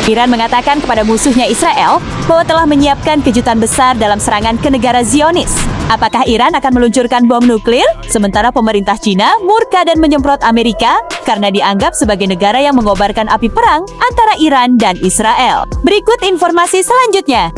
Iran mengatakan kepada musuhnya Israel bahwa telah menyiapkan kejutan besar dalam serangan ke negara Zionis. Apakah Iran akan meluncurkan bom nuklir? Sementara pemerintah Cina murka dan menyemprot Amerika karena dianggap sebagai negara yang mengobarkan api perang antara Iran dan Israel. Berikut informasi selanjutnya.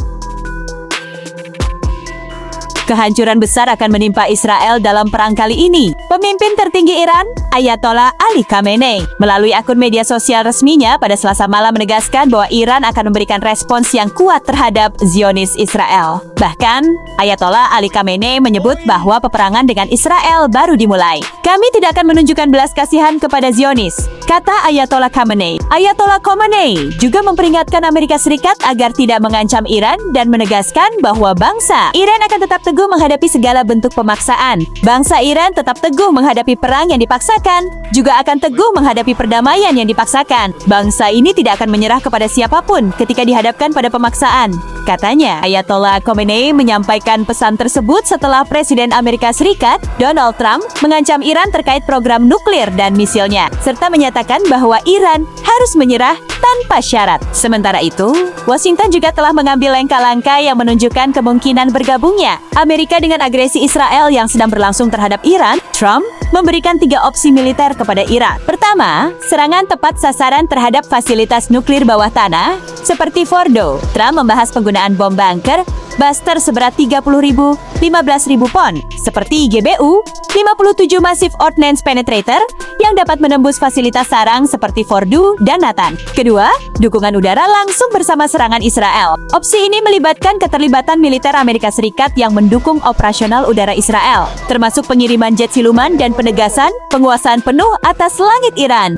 Kehancuran besar akan menimpa Israel dalam perang kali ini. Pemimpin tertinggi Iran, Ayatollah Ali Khamenei, melalui akun media sosial resminya pada Selasa malam menegaskan bahwa Iran akan memberikan respons yang kuat terhadap Zionis Israel. Bahkan, Ayatollah Ali Khamenei menyebut bahwa peperangan dengan Israel baru dimulai. Kami tidak akan menunjukkan belas kasihan kepada Zionis, kata Ayatollah Khamenei. Ayatollah Khamenei juga memperingatkan Amerika Serikat agar tidak mengancam Iran dan menegaskan bahwa bangsa Iran akan tetap teguh menghadapi segala bentuk pemaksaan. Bangsa Iran tetap teguh menghadapi perang yang dipaksakan, juga akan teguh menghadapi perdamaian yang dipaksakan. Bangsa ini tidak akan menyerah kepada siapapun ketika dihadapkan pada pemaksaan, katanya. Ayatollah Khamenei menyampaikan pesan tersebut setelah Presiden Amerika Serikat, Donald Trump, mengancam Iran terkait program nuklir dan misilnya, serta menyatakan bahwa Iran harus menyerah tanpa syarat. Sementara itu, Washington juga telah mengambil langkah-langkah yang menunjukkan kemungkinan bergabungnya Amerika dengan agresi Israel yang sedang berlangsung terhadap Iran. Trump memberikan 3 opsi militer kepada Iran. Pertama, serangan tepat sasaran terhadap fasilitas nuklir bawah tanah seperti Fordo. Trump membahas penggunaan bom bunker buster seberat 30.000, 15.000 pon, seperti GBU, 57 Massive Ordnance Penetrator yang dapat menembus fasilitas sarang seperti Fordo dan Nathan. Kedua, dukungan udara langsung bersama serangan Israel. Opsi ini melibatkan keterlibatan militer Amerika Serikat yang mendukung operasional udara Israel, termasuk pengiriman jet siluman dan penegasan penguasaan penuh atas langit Iran.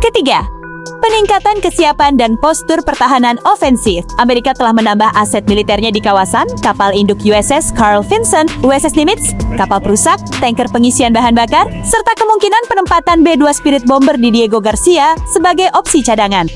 Ketiga, peningkatan kesiapan dan postur pertahanan ofensif. Amerika telah menambah aset militernya di kawasan, kapal induk USS Carl Vinson, USS Nimitz, kapal perusak, tanker pengisian bahan bakar, serta kemungkinan penempatan B-2 Spirit Bomber di Diego Garcia sebagai opsi cadangan.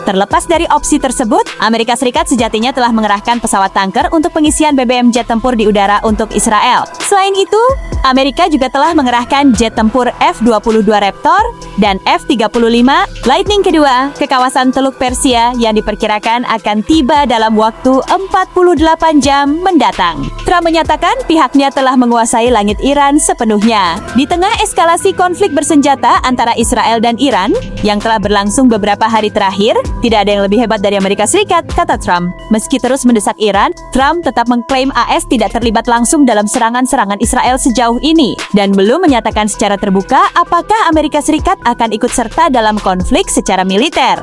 Terlepas dari opsi tersebut, Amerika Serikat sejatinya telah mengerahkan pesawat tanker untuk pengisian BBM jet tempur di udara untuk Israel. Selain itu, Amerika juga telah mengerahkan jet tempur F-22 Raptor dan F-35 Lightning kedua ke kawasan Teluk Persia yang diperkirakan akan tiba dalam waktu 48 jam mendatang. Trump menyatakan pihaknya telah menguasai langit Iran sepenuhnya. Di tengah eskalasi konflik bersenjata antara Israel dan Iran yang telah berlangsung beberapa hari terakhir, tidak ada yang lebih hebat dari Amerika Serikat, kata Trump. Meski terus mendesak Iran, Trump tetap mengklaim AS tidak terlibat langsung dalam serangan-serangan Israel sejauh ini dan belum menyatakan secara terbuka apakah Amerika Serikat akan ikut serta dalam konflik secara militer.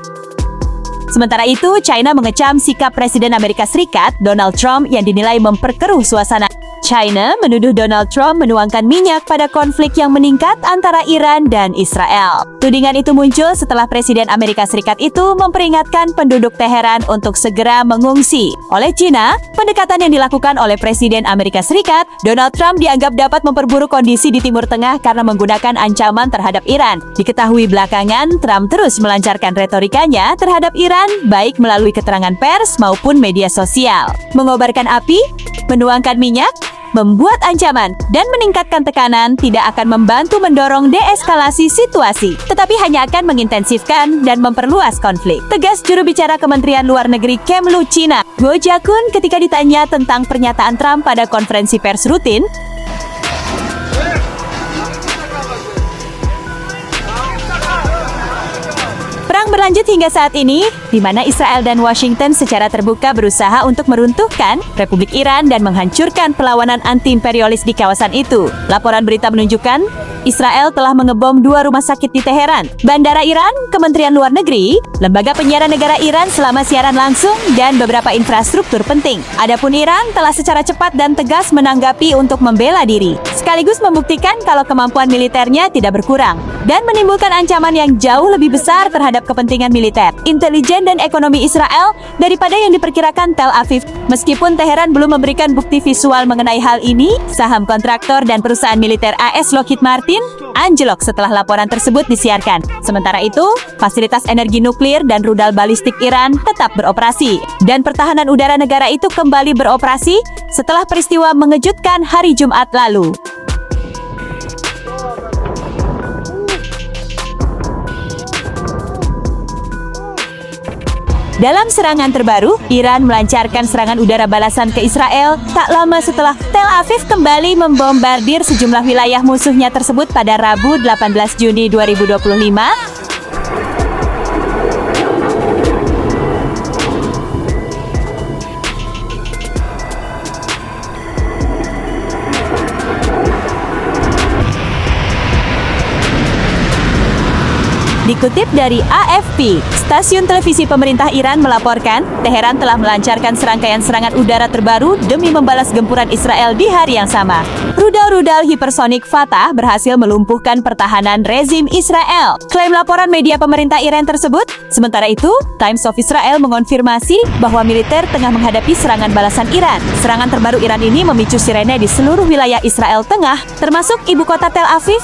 Sementara itu, China mengecam sikap Presiden Amerika Serikat, Donald Trump, yang dinilai memperkeruh suasana. China menuduh Donald Trump menuangkan minyak pada konflik yang meningkat antara Iran dan Israel. Tudingan itu muncul setelah Presiden Amerika Serikat itu memperingatkan penduduk Teheran untuk segera mengungsi. Oleh China, pendekatan yang dilakukan oleh Presiden Amerika Serikat, Donald Trump dianggap dapat memperburuk kondisi di Timur Tengah karena menggunakan ancaman terhadap Iran. Diketahui belakangan, Trump terus melancarkan retorikanya terhadap Iran, baik melalui keterangan pers maupun media sosial. Mengobarkan api, menuangkan minyak, membuat ancaman, dan meningkatkan tekanan tidak akan membantu mendorong deeskalasi situasi, tetapi hanya akan mengintensifkan dan memperluas konflik. Tegas juru bicara Kementerian Luar Negeri Kemlu China, Guo Jiakun, ketika ditanya tentang pernyataan Trump pada konferensi pers rutin. Perang berlanjut hingga saat ini, di mana Israel dan Washington secara terbuka berusaha untuk meruntuhkan Republik Iran dan menghancurkan perlawanan anti-imperialis di kawasan itu. Laporan berita menunjukkan, Israel telah mengebom 2 rumah sakit di Teheran, Bandara Iran, Kementerian Luar Negeri, Lembaga Penyiaran Negara Iran selama siaran langsung, dan beberapa infrastruktur penting. Adapun Iran telah secara cepat dan tegas menanggapi untuk membela diri, sekaligus membuktikan kalau kemampuan militernya tidak berkurang, dan menimbulkan ancaman yang jauh lebih besar terhadap kepentingan militer, intelijen, dan ekonomi Israel daripada yang diperkirakan Tel Aviv. Meskipun Teheran belum memberikan bukti visual mengenai hal ini, saham kontraktor dan perusahaan militer AS Lockheed Martin Putin anjlok setelah laporan tersebut disiarkan. Sementara itu, fasilitas energi nuklir dan rudal balistik Iran tetap beroperasi. Dan pertahanan udara negara itu kembali beroperasi setelah peristiwa mengejutkan hari Jumat lalu. Dalam serangan terbaru, Iran melancarkan serangan udara balasan ke Israel tak lama setelah Tel Aviv kembali membombardir sejumlah wilayah musuhnya tersebut pada Rabu 18 Juni 2025. Dikutip dari AFP, stasiun televisi pemerintah Iran melaporkan, Teheran telah melancarkan serangkaian serangan udara terbaru demi membalas gempuran Israel di hari yang sama. Rudal-rudal hipersonik Fatah berhasil melumpuhkan pertahanan rezim Israel, klaim laporan media pemerintah Iran tersebut. Sementara itu, Times of Israel mengonfirmasi bahwa militer tengah menghadapi serangan balasan Iran. Serangan terbaru Iran ini memicu sirene di seluruh wilayah Israel Tengah, termasuk ibu kota Tel Aviv,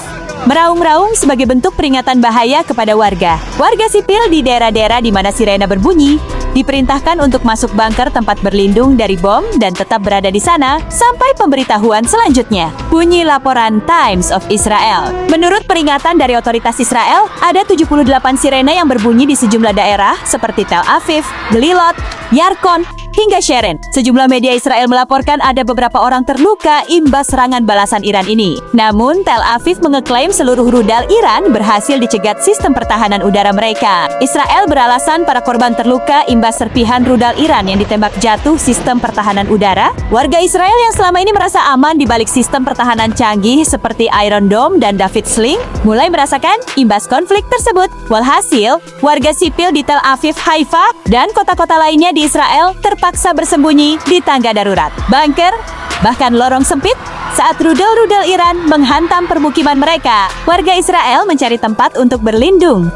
meraung-raung sebagai bentuk peringatan bahaya kepada warga. Warga sipil di daerah-daerah di mana sirena berbunyi diperintahkan untuk masuk bunker tempat berlindung dari bom dan tetap berada di sana sampai pemberitahuan selanjutnya. Bunyi laporan Times of Israel. Menurut peringatan dari otoritas Israel, ada 78 sirena yang berbunyi di sejumlah daerah seperti Tel Aviv, Gelilot, Yarkon, hingga Sheren. Sejumlah media Israel melaporkan ada beberapa orang terluka imbas serangan balasan Iran ini. Namun, Tel Aviv mengeklaim seluruh rudal Iran berhasil dicegat sistem pertahanan udara mereka. Israel beralasan para korban terluka imbas serpihan rudal Iran yang ditembak jatuh sistem pertahanan udara. Warga Israel yang selama ini merasa aman di balik sistem pertahanan canggih seperti Iron Dome dan David Sling mulai merasakan imbas konflik tersebut. Walhasil, warga sipil di Tel Aviv, Haifa, dan kota-kota lainnya di Israel terpaksa bersembunyi di tangga darurat, bunker, bahkan lorong sempit saat rudal-rudal Iran menghantam permukiman mereka. Warga Israel mencari tempat untuk berlindung.